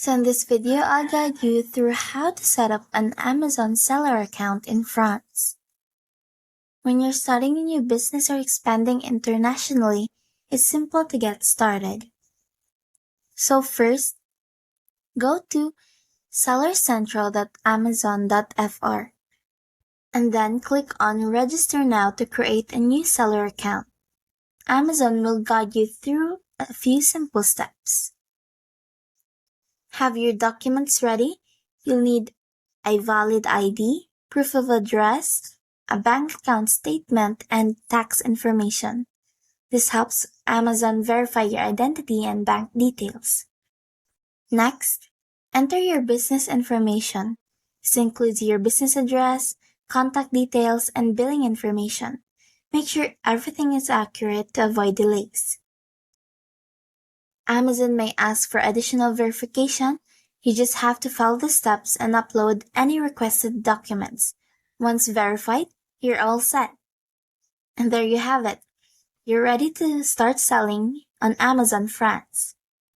So in this video, I'll guide you through how to set up an Amazon seller account in France. When you're starting a new business or expanding internationally, it's simple to get started. So first, go to sellercentral.amazon.fr and then click on Register Now to create a new seller account. Amazon will guide you through a few simple steps. Have your documents ready? You'll need a valid ID, proof of address, a bank account statement, and tax information. This helps Amazon verify your identity and bank details. Next, enter your business information. This includes your business address, contact details, and billing information. Make sure everything is accurate to avoid delays. Amazon may ask for additional verification. You just have to follow the steps and upload any requested documents. Once verified, you're all set. And there you have it. You're ready to start selling on Amazon France.